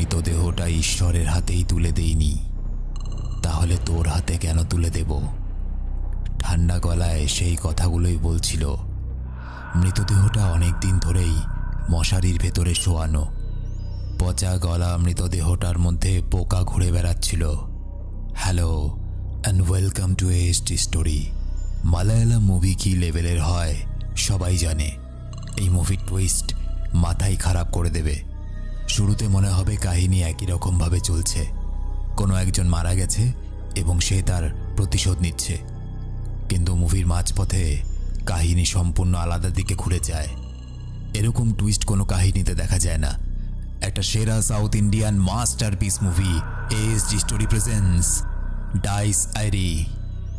মৃতদেহটা ঈশ্বরের হাতেই তুলে দেইনি, তাহলে তোর হাতে কেন তুলে দেব? ঠান্ডা গলায় সেই কথাগুলোই বলছিল। মৃতদেহটা অনেক দিন ধরেই মশারির ভেতরে শোয়ানো। পচা গলা মৃতদেহটার মধ্যে পোকা ঘুরে বেড়াচ্ছিল। Hello and welcome to ASD story. Malayalam movie কী লেভেলের হয় সবাই জানে। এই মুভির টুইস্ট মাথায় খারাপ করে দেবে। শুরুতে মনে হবে কাহিনী একই রকমভাবে চলছে, কোনো একজন মারা গেছে এবং সে তার প্রতিশোধ নিচ্ছে, কিন্তু মুভির মাঝপথে কাহিনী সম্পূর্ণ আলাদা দিকে ঘুরে যায়। এরকম টুইস্ট কোনো কাহিনীতে দেখা যায় না। একটা সেরা south Indian masterpiece movie ASD story presents Dies Irae.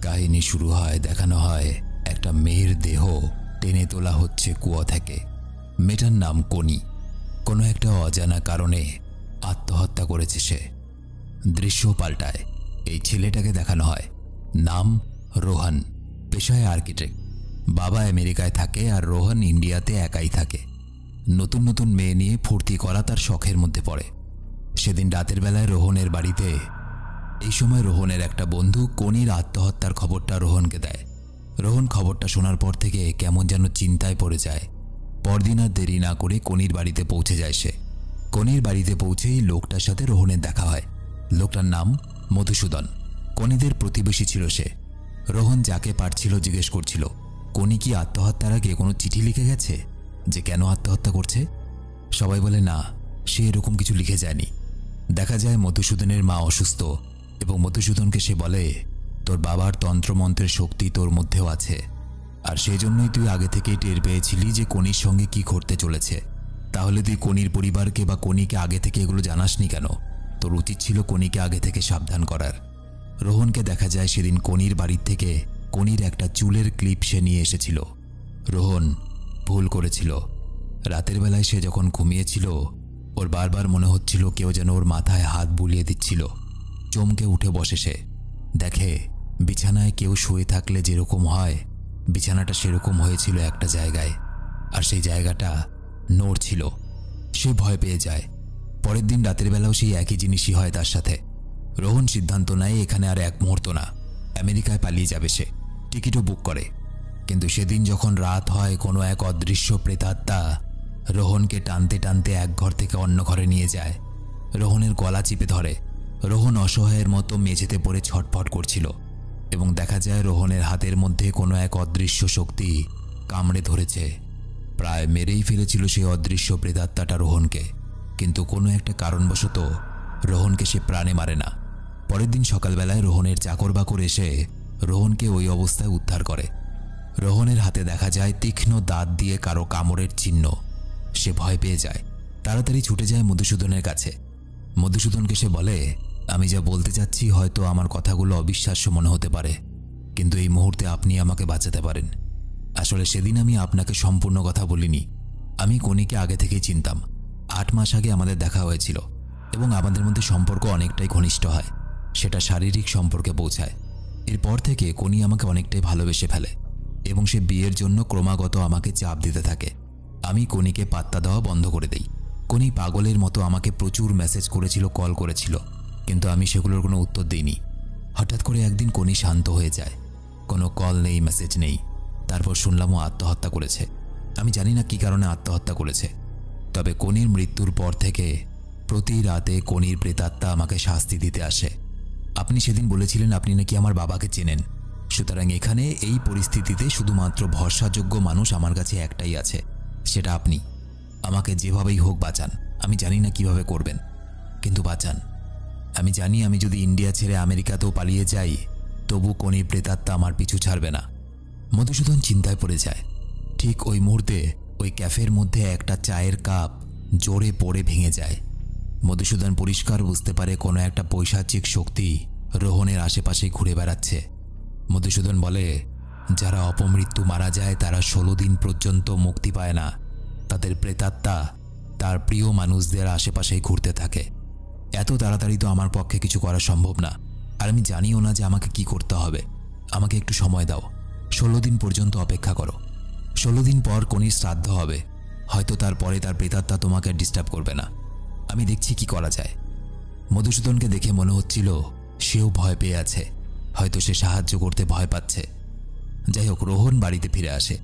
কাহিনী শুরু হয়, দেখানো হয় একটা মেয়ের দেহ টেনে তোলা হচ্ছে কুয়া থেকে। মেয়েটার নাম কনি। কোনো একটা অজানা কারণে আত্মহত্যা করেছে সে। দৃশ্য পাল্টায়, এই ছেলেটাকে দেখানো হয়। নাম রোহন, পেশায় আর্কিটেক্ট। বাবা আমেরিকায় থাকে আর রোহন ইন্ডিয়াতে একাই থাকে। নতুন নতুন মেয়ে নিয়ে ফুর্তি করা তার শখের মধ্যে পড়ে। সেদিন রাতের বেলায় রোহনের বাড়িতে এই সময় রোহনের একটা বন্ধু কনির আত্মহত্যার খবরটা রোহনকে দেয়। রোহন খবরটা শোনার পর থেকে কেমন যেন চিন্তায় পড়ে যায়। পরদিন আর দেরি না করে কনির বাড়িতে পৌঁছে যায় সে। কনির বাড়িতে পৌঁছেই লোকটার সাথে রোহনের দেখা হয়। লোকটার নাম মধুসূদন। কনিদের প্রতিবেশী ছিল সে। রোহন যাকে পারছিল জিজ্ঞেস করছিল, কনি কি আত্মহত্যার আগে কোনো চিঠি লিখে গেছে যে কেন আত্মহত্যা করছে? সবাই বলে না, সে এরকম কিছু লিখে যায়নি। দেখা যায় মধুসূদনের মা অসুস্থ এবং মধুসূদনকে সে বলে, তোর বাবার তন্ত্রমন্ত্রের শক্তি তোর মধ্যেও আছে, আর সেই জন্যই তুই আগে থেকেই টের পেয়েছিলি যে কনির সঙ্গে কি ঘটতে চলেছে। তাহলে তুই কনির পরিবারকে বা কনিকে আগে থেকে এগুলো জানাসনি কেন? তোর উচিত ছিল কনিকে আগে থেকে সাবধান করার। রোহনকে দেখা যায় সেদিন কনির বাড়ির থেকে কনির একটা চুলের ক্লিপ সে নিয়ে এসেছিল। রোহন ভুল করেছিল। রাতের বেলায় সে যখন ঘুমিয়েছিল, ওর বারবার মনে হচ্ছিল কেউ যেন ওর মাথায় হাত বুলিয়ে দিচ্ছিল। চমকে উঠে বসে সে, দেখে বিছানায় কেউ শুয়ে থাকলে যেরকম হয়, বিছানাটা সেরকম হয়েছিল একটা জায়গায়, আর সেই জায়গাটা নড়ছিল। সে ভয় পেয়ে যায়। পরের দিন রাতের বেলাও সেই একই জিনিসই হয় তার সাথে। রোহন সিদ্ধান্ত নেয় এখানে আর এক মুহূর্ত না, আমেরিকায় পালিয়ে যাবে সে। টিকিটও বুক করে। কিন্তু সেদিন যখন রাত হয়, কোনো এক অদৃশ্য প্রেতাত্মা রোহনকে টানতে টানতে এক ঘর থেকে অন্য ঘরে নিয়ে যায়। রোহনের গলা চিপে ধরে। রোহন অসহায়ের মতো মেঝেতে পড়ে ছটফট করছিল এবং দেখা যায় রোহনের হাতের মধ্যে কোনো এক অদৃশ্য শক্তি কামড়ে ধরেছে। প্রায় মেরেই ফেলেছিল সেই অদৃশ্য প্রেতাত্মাটা রোহনকে, কিন্তু কোনো একটা কারণবশত রোহনকে সে প্রাণে মারে না। পরের দিন সকালবেলায় রোহনের চাকর বাকর এসে রোহনকে ওই অবস্থায় উদ্ধার করে। রোহনের হাতে দেখা যায় তীক্ষ্ণ দাঁত দিয়ে কারো কামড়ের চিহ্ন। সে ভয় পেয়ে যায়, তাড়াতাড়ি ছুটে যায় মধুসূদনের কাছে। মধুসূদনকে সে বলে, আমি যা বলতে চাচ্ছি হয়তো আমার কথাগুলো অবিশ্বাস্য মনে হতে পারে, কিন্তু এই মুহূর্তে আপনি আমাকে বাঁচাতে পারেন। আসলে সেদিন আমি আপনাকে সম্পূর্ণ কথা বলিনি। আমি কনিকে আগে থেকেই চিনতাম। 8 মাস আগে আমাদের দেখা হয়েছিল এবং আমাদের মধ্যে সম্পর্ক অনেকটাই ঘনিষ্ঠ হয়। সেটা শারীরিক সম্পর্কে পৌঁছায়। এরপর থেকে কনি আমাকে অনেকটাই ভালোবেসে ফেলে এবং সে বিয়ের জন্য ক্রমাগত আমাকে চাপ দিতে থাকে। আমি কনিকে পাত্তা দেওয়া বন্ধ করে দেই। কনি পাগলের মতো আমাকে প্রচুর মেসেজ করেছিল, কল করেছিল, কিন্তু আমি সেগুলোর কোনো উত্তর দিইনি। হঠাৎ করে একদিন কনি শান্ত হয়ে যায়। কোনো কল নেই, মেসেজ নেই। তারপর শুনলাম ও আত্মহত্যা করেছে। আমি জানি না কী কারণে আত্মহত্যা করেছে, তবে কনির মৃত্যুর পর থেকে প্রতি রাতে কনির প্রেতাত্মা আমাকে শাস্তি দিতে আসে। আপনি সেদিন বলেছিলেন আপনি নাকি আমার বাবাকে চেনেন, সুতরাং এখানে এই পরিস্থিতিতে শুধুমাত্র ভরসাযোগ্য মানুষ আমার কাছে একটাই আছে, সেটা আপনি। আমাকে যেভাবেই হোক বাঁচান। আমি জানি না কিভাবে করবেন, কিন্তু বাঁচান। আমি জানি আমি যদি ইন্ডিয়া ছেড়ে আমেরিকাতেও পালিয়ে যাই, তবু কনির প্রেতাত্মা আমার পিছু ছাড়বে না। মধুসূদন চিন্তায় পড়ে যায়। ঠিক ওই মুহূর্তে ওই ক্যাফের মধ্যে একটা চায়ের কাপ জোরে পড়ে ভেঙে যায়। মধুসূদন পরিষ্কার বুঝতে পারে কোনো একটা পৈশাচিক শক্তি রোহনের আশেপাশে ঘুরে বেড়াচ্ছে। মধুসূদন বলে, যারা অপমৃত্যু মারা যায় তারা 16 দিন পর্যন্ত মুক্তি পায় না। তাদের প্রেতাত্মা তার প্রিয় মানুষদের আশেপাশেই ঘুরতে থাকে। এত তাড়াতাড়ি তো আমার পক্ষে কিছু করা সম্ভব না, আর আমি জানিও না যে আমাকে কি করতে হবে। আমাকে একটু সময় দাও, 16 দিন পর্যন্ত অপেক্ষা করো। 16 দিন পর কনির শ্রাদ্ধ হবে, হয়তো তারপরে তার প্রেতাত্মা তোমাকে ডিস্টার্ব করবে না। আমি দেখছি কি করা যায়। মধুসূদনকে দেখে মনে হচ্ছিল সেও ভয় পেয়ে আছে, হয়তো সে সাহায্য করতে ভয় পাচ্ছে। যাই হোক, রোহন বাড়িতে ফিরে আসে।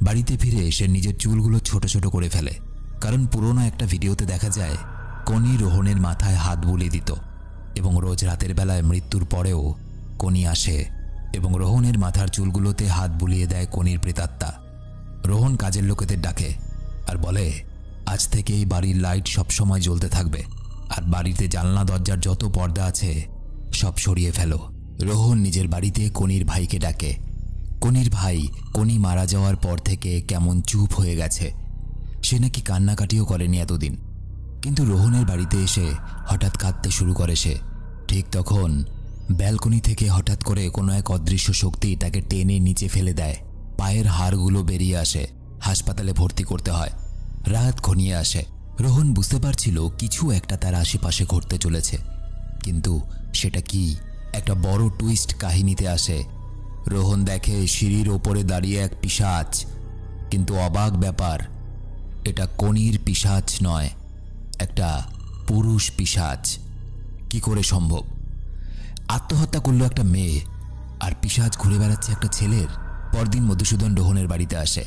বাড়িতে ফিরে সে নিজের চুলগুলো ছোট ছোট করে ফেলে, কারণ পুরোনো একটা ভিডিওতে দেখা যায় কনি রোহনের মাথায় হাত বুলিয়ে দিত এবং রোজ রাতের বেলায় মৃত্যুর পরেও কনি আসে এবং রোহনের মাথার চুলগুলোতে হাত বুলিয়ে দেয় কনির প্রেতাত্মা। রোহন কাজের লোকেদের ডাকে আর বলে, আজ থেকে এই বাড়ির লাইট সবসময় জ্বলতে থাকবে, আর বাড়িতে জানলা দরজার যত পর্দা আছে সব সরিয়ে ফেলো। রোহন নিজের বাড়িতে কনির ভাইকে ডাকে। কনির ভাই কনি মারা যাওয়ার পর থেকে কেমন চুপ হয়ে গেছে, সে নাকি কান্নাকাটিও করেনি এতদিন। কিন্তু রোহনের বাড়িতে এসে হঠাৎ কাঁদতে শুরু করে সে। ঠিক তখন ব্যালকনি থেকে হঠাৎ করে কোনো এক অদৃশ্য শক্তি তাকে টেনে নিচে ফেলে দেয়। পায়ের হাড়গুলো বেরিয়ে আসে, হাসপাতালে ভর্তি করতে হয়। রাত ঘনিয়ে আসে। রোহন বুঝতে পারছিল কিছু একটা তার আশেপাশে ঘটতে চলেছে, কিন্তু সেটা কি? একটা বড় টুইস্ট কাহিনীতে আসে। রোহন দেখে সিঁড়ির ওপরে দাঁড়িয়ে এক পিশাচ, কিন্তু অবাক ব্যাপার, এটা কনির পিশাচ নয়, একটা পুরুষ পিশাচ। কি করে সম্ভব? আত্মহত্যা করলো একটা মেয়ে, আর পিশাচ ঘুরে বেড়াচ্ছে একটা ছেলের। পরদিন মধুসূদন রোহনের বাড়িতে আসে।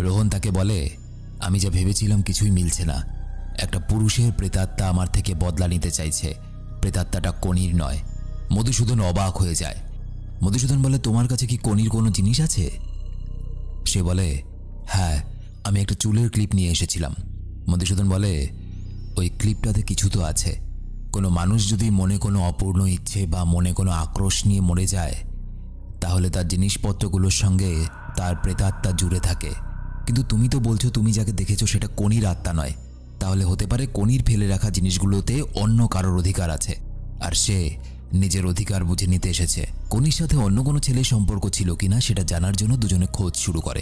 রোহন তাকে বলে, আমি যা ভেবেছিলাম কিছুই মিলছে না। একটা পুরুষের প্রেতাত্মা আমার থেকে বদলা নিতে চাইছে, প্রেতাত্মাটা কনির নয়। মধুসূদন অবাক হয়ে যায়। মধুসূদন বলে, তোমার কাছে কি কনির কোনো জিনিস আছে? সে বলে, হ্যাঁ, আমি একটা চুলের ক্লিপ নিয়ে এসেছিলাম। মধুসূদন বলে, ওই ক্লিপটাতে কিছু তো আছে। কোনো মানুষ যদি মনে কোনো অপূর্ণ ইচ্ছে বা মনে কোনো আক্রোশ নিয়ে মরে যায়, তাহলে তার জিনিসপত্রগুলোর সঙ্গে তার প্রেতাত্মা জুড়ে থাকে। কিন্তু তুমি তো বলছো তুমি যাকে দেখেছো সেটা কনির আত্মা নয়, তাহলে হতে পারে কনির ফেলে রাখা জিনিসগুলোতে অন্য কারোর অধিকার আছে, আর সে নিজের অধিকার বুঝে নিতে এসেছে। কনির সাথে অন্য কোনো ছেলের সম্পর্ক ছিল কিনা সেটা জানার জন্য দুজনে খোঁজ শুরু করে।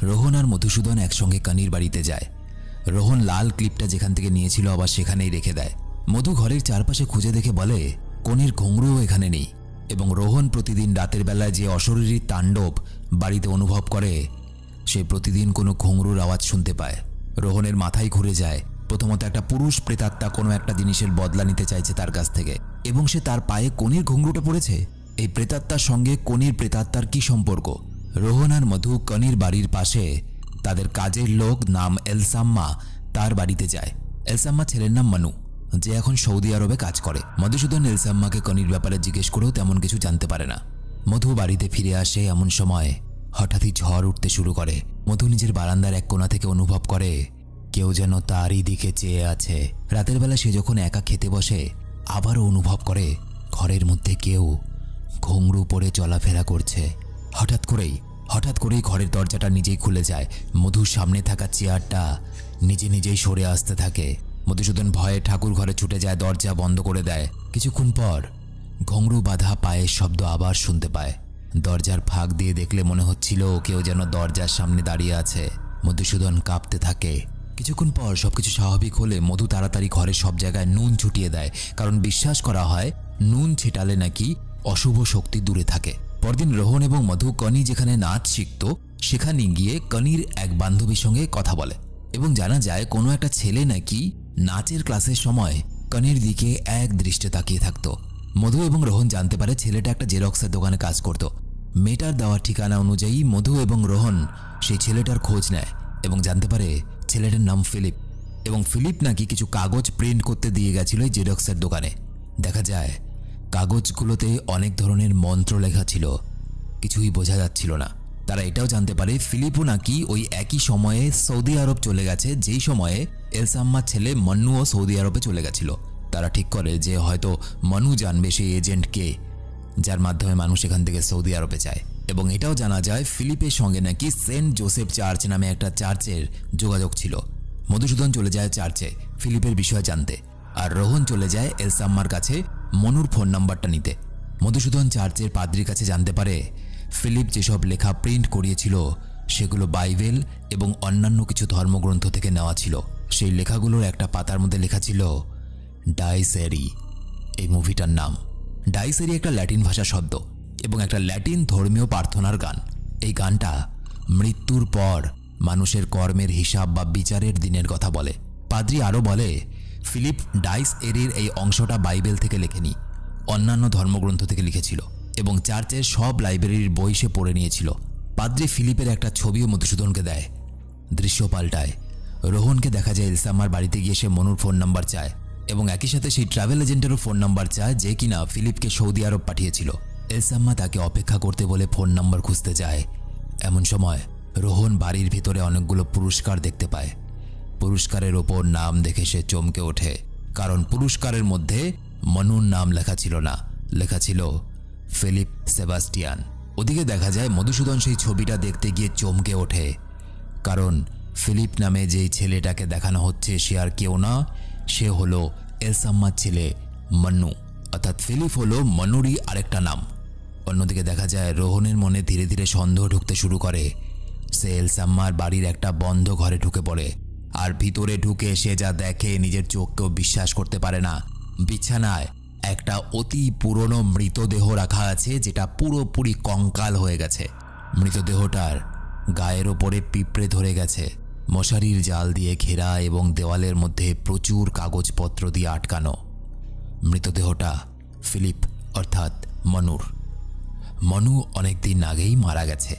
রোহন আর মধুসূদন একসঙ্গে কনির বাড়িতে যায়। রোহন লাল ক্লিপটা যেখান থেকে নিয়েছিল আবার সেখানেই রেখে দেয়। মধু ঘরের চারপাশে খুঁজে দেখে বলে, কনির ঘুঙরুও এখানে নেই। এবং রোহন প্রতিদিন রাতের বেলায় যে অশরীরী তাণ্ডব বাড়িতে অনুভব করে, সে প্রতিদিন কোনো ঘুঙরুর আওয়াজ শুনতে পায়। রোহনের মাথায় ঘুরে যায়। প্রথমত একটা পুরুষ প্রেতাত্মা কোনো একটা জিনিসের বদলা নিতে চাইছে তার কাছ থেকে, এবং সে তার পায়ে কনির ঘুঙরুটা পড়েছে। এই প্রেতাত্মার সঙ্গে কনির প্রেতাত্মার কি সম্পর্ক? রোহন আর মধু কনির বাড়ির পাশে তাদের কাজের লোক নাম এলসাম্মা তার বাড়িতে যায়। এলসাম্মা ছেলের নাম মানু, যে এখন সৌদি আরবে কাজ করে। মধুসূদন এলসাম্মাকে কনির ব্যাপারে জিজ্ঞেস করেও তেমন কিছু জানতে পারে না। মধু বাড়িতে ফিরে আসে এমন সময় হঠাৎই ঝড় উঠতে শুরু করে। মধু নিজের বারান্দার এক কোণা থেকে অনুভব করে কেউ যেন তারই দিকে চেয়ে আছে। রাতের বেলা সে যখন একা খেতে বসে, আবারও অনুভব করে ঘরের মধ্যে কেউ ঘুঙরু পরে চলাফেরা করছে। হঠাৎ করেই ঘরের দরজাটা নিজেই খুলে যায়। মধুর সামনে থাকা চেয়ারটা নিজেই সরে আসতে থাকে। মধুসূদন ভয়ে ঠাকুর ঘরে ছুটে যায়, দরজা বন্ধ করে দেয়। কিছুক্ষণ পর ঘুঙরু বাঁধা পায়ের শব্দ আবার শুনতে পায়। দরজার ফাঁক দিয়ে দেখলে মনে হচ্ছিল কেউ যেন দরজার সামনে দাঁড়িয়ে আছে। মধুসূদন কাঁপতে থাকে। কিছুক্ষণ পর সবকিছু স্বাভাবিক হলে মধু তাড়াতাড়ি ঘরের সব জায়গায় নুন ছুটিয়ে দেয়, কারণ বিশ্বাস করা হয় নুন ছিটালে নাকি অশুভ শক্তি দূরে থাকে। পরদিন রোহন এবং মধু কনি যেখানে নাচ শিখত সেখানে গিয়ে কনির এক বান্ধবীর সঙ্গে কথা বলে, এবং জানা যায় কোনো একটা ছেলে নাকি নাচের ক্লাসের সময় কনির দিকে এক দৃষ্টে তাকিয়ে থাকত। মধু এবং রোহন জানতে পারে ছেলেটা একটা জেরক্সের দোকানে কাজ করত। মেয়েটার দেওয়া ঠিকানা অনুযায়ী মধু এবং রোহন সেই ছেলেটার খোঁজ নেয় এবং জানতে পারে ছেলেটার নাম ফিলিপ, এবং ফিলিপ নাকি কিছু কাগজ প্রিন্ট করতে দিয়ে গেছিল এই জেরক্সের দোকানে। দেখা যায় কাগজগুলোতে অনেক ধরনের মন্ত্র লেখা ছিল, কিছুই বোঝা যাচ্ছিল না। তারা এটাও জানতে পারে ফিলিপও নাকি ওই একই সময়ে সৌদি আরব চলে গেছে, যেই সময়ে এলসাম্মার ছেলে মন্নুও সৌদি আরবে চলে গেছিল। তারা ঠিক করে যে হয়তো মনু জানবে সেই এজেন্ট কে, যার মাধ্যমে মানুষ এখান থেকে সৌদি আরবে যায়। এবং এটাও জানা যায় ফিলিপের সঙ্গে নাকি সেন্ট জোসেফ চার্চ নামে একটা চার্চের যোগাযোগ ছিল। মধুসূদন চলে যায় চার্চে ফিলিপের বিষয়ে জানতে, আর রোহন চলে যায় এলসাম্মার কাছে মনুর ফোন নাম্বারটা নিতে। মধুসূদন চার্চের পাদ্রির কাছে জানতে পারে ফিলিপ যেসব লেখা প্রিন্ট করিয়েছিল সেগুলো বাইবেল এবং অন্যান্য কিছু ধর্মগ্রন্থ থেকে নেওয়া ছিল। সেই লেখাগুলোর একটা পাতার মধ্যে লেখা ছিল ডাইসেরি, এই মুভিটার নাম। ডাইসেরি একটা ল্যাটিন ভাষা শব্দ এবং একটা ল্যাটিন ধর্মীয় প্রার্থনার গান। এই গানটা মৃত্যুর পর মানুষের কর্মের হিসাব বা বিচারের দিনের কথা বলে। পাদ্রি আরও বলে ফিলিপ ডাইস এরির এই অংশটা বাইবেল থেকে লেখেনি, অন্যান্য ধর্মগ্রন্থ থেকে লিখেছিল এবং চার্চের সব লাইব্রেরির বই সে পড়ে নিয়েছিল। পাদ্রী ফিলিপের একটা ছবিও মধুসূদনকে দেয়। দৃশ্য পাল্টায়। রোহনকে দেখা যায় এলসাম্মার বাড়িতে গিয়ে সে মনুর ফোন নাম্বার চায় এবং একই সাথে সেই ট্রাভেল এজেন্টেরও ফোন নাম্বার চায় যে কিনা ফিলিপকে সৌদি আরব পাঠিয়েছিল। এলসাম্মা তাকে অপেক্ষা করতে বলে ফোন নাম্বার খুঁজতে যায়। এমন সময় রোহন বাড়ির ভিতরে অনেকগুলো পুরস্কার দেখতে পায়। পুরস্কারের ওপর নাম দেখে সে চমকে ওঠে, কারণ পুরস্কারের মধ্যে মনুর নাম লেখা ছিল না, লেখা ছিল ফিলিপ সেবাস্টিয়ান। ওদিকে দেখা যায় মধুসূদন সেই ছবিটা দেখতে গিয়ে চমকে ওঠে, কারণ ফিলিপ নামে যেই ছেলেটাকে দেখানো হচ্ছে সে আর কেউ না, সে হলো এলসাম্মার ছেলে মন্নু, অর্থাৎ ফিলিপ হলো মনুরই আরেকটা নাম। অন্যদিকে দেখা যায় রোহনের মনে ধীরে ধীরে সন্দেহ ঢুকতে শুরু করে। সে এলসাম্মার বাড়ির একটা বন্ধ ঘরে ঢুকে পড়ে, আর ভিতরে ঢুকে সে যা দেখে নিজের চোখকেও বিশ্বাস করতে পারে না। বিছানায় একটা অতি পুরনো মৃতদেহ রাখা আছে, যেটা পুরোপুরি কঙ্কাল হয়ে গেছে। মৃতদেহটার গায়ের ওপরে পিঁপড়ে ধরে গেছে, মশারির জাল দিয়ে ঘেরা এবং দেওয়ালের মধ্যে প্রচুর কাগজপত্র দিয়ে আটকানো। মৃতদেহটা ফিলিপ অর্থাৎ মনুর। মনু অনেকদিন আগেই মারা গেছে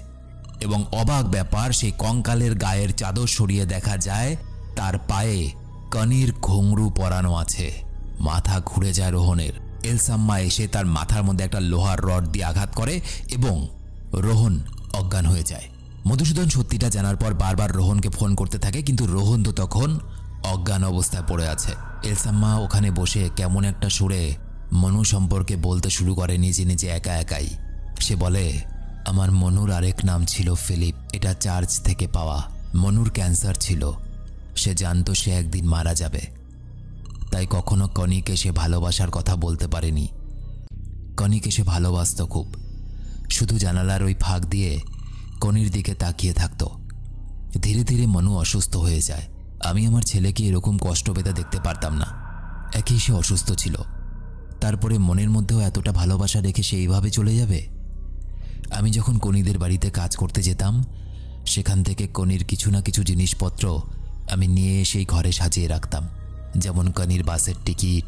এবং অবাক ব্যাপার, সেই কঙ্কালের গায়ের চাদর সরিয়ে দেখা যায় তার পায়ে কানের ঘুঙরু পরানো আছে। মাথা ঘুরে যায় রোহনের। এলসাম্মা এসে তার মাথার মধ্যে একটা লোহার রড দিয়ে আঘাত করে এবং রোহন অজ্ঞান হয়ে যায়। মধুসূদন সত্যিটা জানার পর বারবার রোহনকে ফোন করতে থাকে, কিন্তু রোহন তো তখন অজ্ঞান অবস্থায় পড়ে আছে। এলসাম্মা ওখানে বসে কেমন একটা সুরে মনু সম্পর্কে বলতে শুরু করে নিজে নিজে একা একাই। সে বলে, আমার মনুর আরেক নাম ছিল ফিলিপ, এটা চার্চ থেকে পাওয়া। মনুর ক্যান্সার ছিল, সে জানতো সে একদিন মারা যাবে, তাই কখনো কনিকে সে ভালোবাসার কথা বলতে পারেনি। কনিকে সে ভালোবাসত খুব, শুধু জানালার ওই ফাঁক দিয়ে কনির দিকে তাকিয়ে থাকত। ধীরে ধীরে মনু অসুস্থ হয়ে যায়। আমি আমার ছেলেকে এরকম কষ্ট পেতে দেখতে পারতাম না। একই সে অসুস্থ ছিল, তারপরে মনের মধ্যেও এতটা ভালোবাসা রেখে সে এইভাবে চলে যাবে। আমি যখন কনিদের বাড়িতে কাজ করতে যেতাম, সেখান থেকে কনির কিছু না কিছু জিনিসপত্র আমি নিয়ে সেই ঘরে সাজিয়ে রাখতাম, যেমন কনির বাসের টিকিট,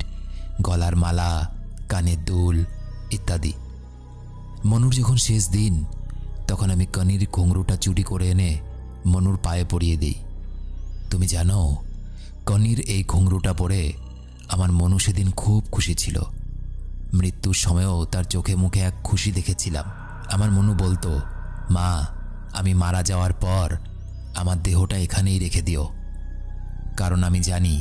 গলার মালা, কানের দুল ইত্যাদি। মনুর যখন শেষ দিন, তখন আমি কনির ঘুঙরুটা চুরি করে এনে মনুর পায়ে পরিয়ে দিই। তুমি জানো, কনির এই ঘুঙরুটা পরে আমার মনু সেদিন খুব খুশি ছিল। মৃত্যুর সময়ও তার চোখে মুখে এক খুশি দেখেছিলাম। আমার মনু বলতো, মা, আমি মারা যাওয়ার পর আমার দেহটা এখানেই রেখে দিও, কারণ আমি জানি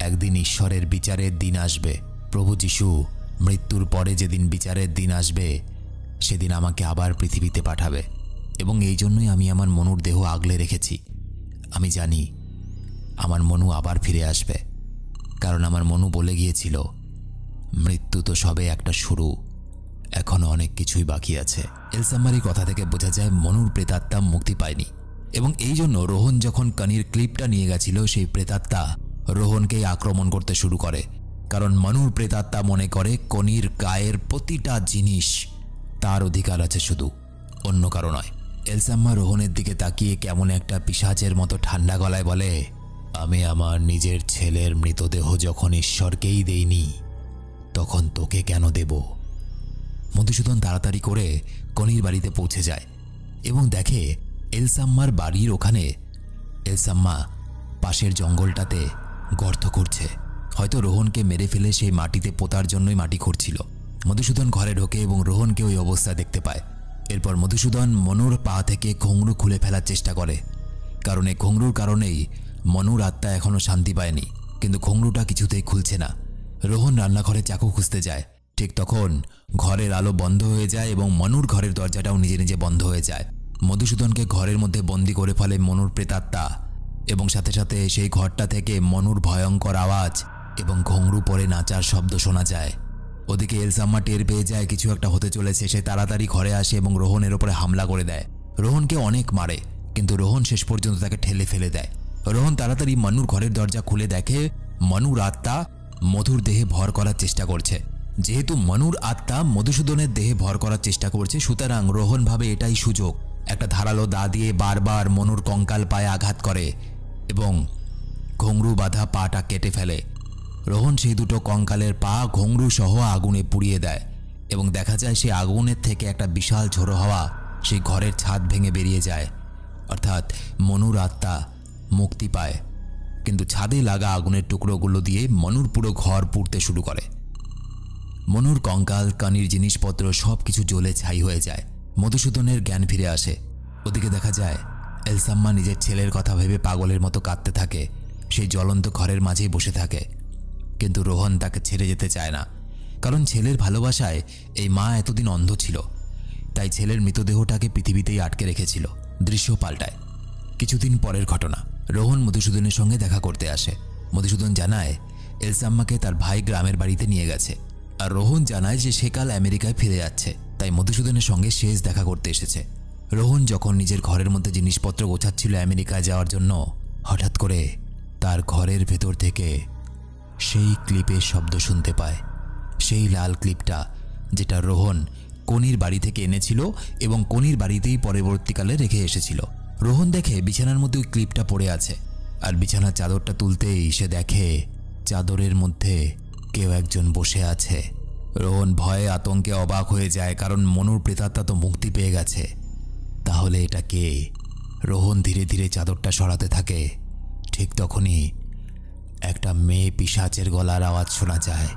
একদিন ঈশ্বরের বিচারের দিন আসবে। প্রভু যিশু মৃত্যুর পরে যেদিন বিচারের দিন আসবে, সেদিন আমাকে আবার পৃথিবীতে পাঠাবে, এবং এই জন্যই আমি আমার মনুর দেহ আগলে রেখেছি। আমি জানি আমার মনু আবার ফিরে আসবে, কারণ আমার মনু বলে গিয়েছিল, মৃত্যু তো সবে একটা শুরু, এখনো অনেক কিছুই বাকি আছে। এলসাম্মার এই কথা থেকে বোঝা যায় মনুর প্রেতাত্মা মুক্তি পায়নি, এবং এই জন্য রোহন যখন কনির ক্লিপটা নিয়ে গেছিল, সেই প্রেতাত্মা রোহনকেই আক্রমণ করতে শুরু করে, কারণ মনুর প্রেতাত্মা মনে করে কনির গায়ের প্রতিটা জিনিস তার অধিকার আছে, শুধু অন্য কারো নয়। এলসাম্মা রোহনের দিকে তাকিয়ে কেমন একটা পিশাচের মতো ঠান্ডা গলায় বলে, আমি আমার নিজের ছেলের মৃতদেহ যখন ঈশ্বরকেই দেইনি, তখন তোকে কেন দেব? মধুসূদন তাড়াতাড়ি করে কনির বাড়িতে পৌঁছে যায় এবং দেখে এলসাম্মার বাড়ির ওখানে এলসাম্মা পাশের জঙ্গলটাতে গর্ত করছে। হয়তো রোহনকে মেরে ফেলে সেই মাটিতে পোতার জন্যই মাটি খুঁড়ছিল। মধুসূদন ঘরে ঢোকে এবং রোহনকে ওই অবস্থা দেখতে পায়। এরপর মধুসূদন মনুর পা থেকে ঘুঙরু খুলে ফেলার চেষ্টা করে, কারণ এই ঘুঙরুর কারণেই মনুর আত্মা এখনও শান্তি পায়নি, কিন্তু ঘুঙরুটা কিছুতেই খুলছে না। রোহন রান্নাঘরে চাকু খুঁজতে যায়, ঠিক তখন ঘরের আলো বন্ধ হয়ে যায় এবং মনুর ঘরের দরজাটাও নিজে নিজে বন্ধ হয়ে যায়। মধুসূদনকে ঘরের মধ্যে বন্দি করে ফেলে মনুর প্রেতাত্মা, এবং সাথে সাথে সেই ঘরটা থেকে মনুর ভয়ঙ্কর আওয়াজ এবং ঘুঙরু পরে নাচার শব্দ শোনা যায়। ওদিকে এলসাম্মা টের পেয়ে যায় কিছু একটা হতে চলেছে। সে তাড়াতাড়ি ঘরে আসে এবং রোহনের ওপরে হামলা করে দেয়। রোহনকে অনেক মারে, কিন্তু রোহন শেষ পর্যন্ত তাকে ঠেলে ফেলে দেয়। রোহন তাড়াতাড়ি মনুর ঘরের দরজা খুলে দেখে মনুর আত্মা মধুর দেহে ভর করার চেষ্টা করছে। যেহেতু মনুর আত্মা মধুসূদনের দেহে ভর করার চেষ্টা করছে, সুতরাং রোহন ভাবে এটাই সুযোগ। একটা ধারালো দা দিয়ে বারবার মনুর কঙ্কাল পায়ে আঘাত করে এবং ঘুঙরু বাঁধা পাটা কেটে ফেলে। রোহন সেই দুটো কঙ্কালের পা ঘুঙরু সহ আগুনে পুড়িয়ে দেয় এবং দেখা যায় সেই আগুনের থেকে একটা বিশাল ঝোড়ো হাওয়া সেই ঘরের ছাদ ভেঙে বেরিয়ে যায়, অর্থাৎ মনুর আত্মা মুক্তি পায়। কিন্তু ছাদে লাগা আগুনের টুকরোগুলো দিয়ে মনুর পুরো ঘর পুড়তে শুরু করে। মনুর কঙ্কাল, কানির জিনিসপত্র সব কিছু জ্বলে ছাই হয়ে যায়। মধুসূদনের জ্ঞান ফিরে আসে। ওদিকে দেখা যায় এলসাম্মা নিজের ছেলের কথা ভেবে পাগলের মতো কাঁদতে থাকে। সেই জ্বলন্ত ঘরের মাঝেই বসে থাকে, কিন্তু রোহন তাকে ছেড়ে যেতে চায় না, কারণ ছেলের ভালোবাসায় এই মা এতদিন অন্ধ ছিল। তাই ছেলের মৃতদেহটাকে পৃথিবীতেই আটকে রেখেছিল। দৃশ্য পাল্টায়। কিছুদিন পরের ঘটনা, রোহন মধুসূদনের সঙ্গে দেখা করতে আসে। মধুসূদন জানায় এলসাম্মাকে তার ভাই গ্রামের বাড়িতে নিয়ে গেছে, আর রোহন জানায় যে সে কাল আমেরিকায় ফিরে যাচ্ছে, তাই মধুসূদনের সঙ্গে শেষ দেখা করতে এসেছে। রোহন যখন নিজের ঘরের মধ্যে জিনিসপত্র গোছাচ্ছিল আমেরিকায় যাওয়ার জন্য, হঠাৎ করে তার ঘরের ভেতর থেকে সেই ক্লিপের শব্দ শুনতে পায়। সেই লাল ক্লিপটা যেটা রোহন কনির বাড়ি থেকে এনেছিল এবং কনির বাড়িতেই পরবর্তীকালে রেখে এসেছিল। রোহন দেখে বিছানার মধ্যে ওই ক্লিপটা পড়ে আছে, আর বিছানার চাদরটা তুলতেই সে দেখে চাদরের মধ্যে কেউ একজন বসে আছে। রোহন ভয়ে আতঙ্কে অবাক হয়ে যায়, কারণ মনুর প্রেতাত্মা তো মুক্তি পেয়ে গেছে। তাহলে এটা কে? রোহন ধীরে ধীরে চাদরটা সরাতে থাকে। ঠিক তখনই একটা মেয়ে পিশাচের গলার আওয়াজ শোনা যায়,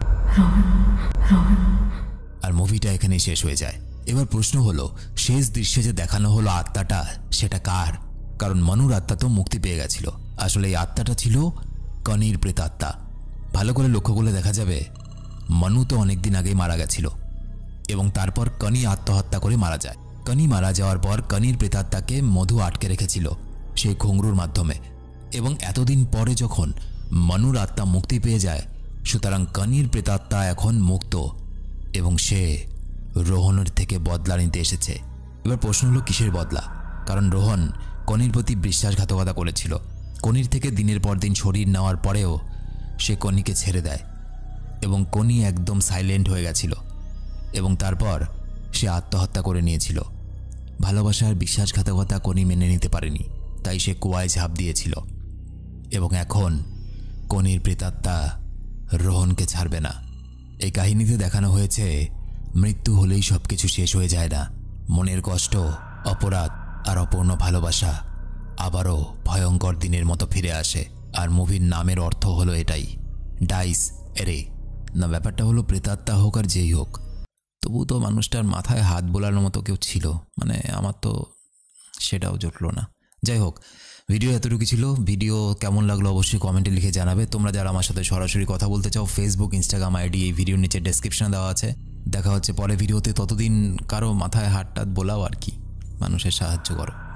আর মুভিটা এখানেই শেষ হয়ে যায়। এবার প্রশ্ন হলো, শেষ দৃশ্যে যে দেখানো হলো আত্মাটা, সেটা কার? কারণ মনুর আত্মা তো মুক্তি পেয়ে গেছিল। আসলে এই আত্মাটা ছিল কনির প্রেতাত্মা। ভালো করে লক্ষ্য করলে দেখা যাবে মনু তো অনেকদিন আগেই মারা গেছিল এবং তারপর কনি আত্মহত্যা করে মারা যায়। কনি মারা যাওয়ার পর কনির প্রেতাত্মাকে মধু আটকে রেখেছিল সেই ঘুঙরুর মাধ্যমে, এবং এতদিন পরে যখন মনুর আত্মা মুক্তি পেয়ে যায়, সুতরাং কনির প্রেতাত্মা এখন মুক্ত এবং সে রোহনের থেকে বদলা নিতে এসেছে। এবার প্রশ্ন হলো কিসের বদলা? কারণ রোহন কনির প্রতি বিশ্বাসঘাতকতা করেছিল। কনির থেকে দিনের পর দিন শরীর নেওয়ার পরেও সে কনিকে ছেড়ে দেয় এবং কনি একদম সাইলেন্ট হয়ে গেছিল এবং তারপর সে আত্মহত্যা করে নিয়েছিল। ভালোবাসার বিশ্বাসঘাতকতা কনি মেনে নিতে পারেনি, তাই সে কুয়ায় ঝাঁপ দিয়েছিল এবং এখন কনির প্রেতাত্মা রোহনকে ছাড়বে না। এই কাহিনীতে দেখানো হয়েছে মৃত্যু হলেই সব কিছু শেষ হয়ে যায় না। মনের কষ্ট, অপরাধ আর অপূর্ণ ভালোবাসা আবারও ভয়ঙ্কর দিনের মতো ফিরে আসে। আর মুভির নামের অর্থ হলো এটাই, ডাইস এরে। না, ব্যাপারটা হলো প্রেতাত্মা হোক আর যেই হোক, তবু তো মানুষটার মাথায় হাত বোলানোর মতো কেউ ছিল। মানে আমার তো সেটাও জুটলো না। যাই হোক, ভিডিও এতটুকু ছিল। ভিডিও কেমন লাগলো অবশ্যই কমেন্টে লিখে জানাবে। তোমরা যারা আমার সাথে সরাসরি কথা বলতে চাও, ফেসবুক, ইনস্টাগ্রাম আইডি এই ভিডিওর নিচে ডেসক্রিপশনে দেওয়া আছে। দেখা হচ্ছে পরে ভিডিওতে। ততদিন কারো মাথায় হাত টাত বোলাও আর কি, মানুষের সাহায্য করো।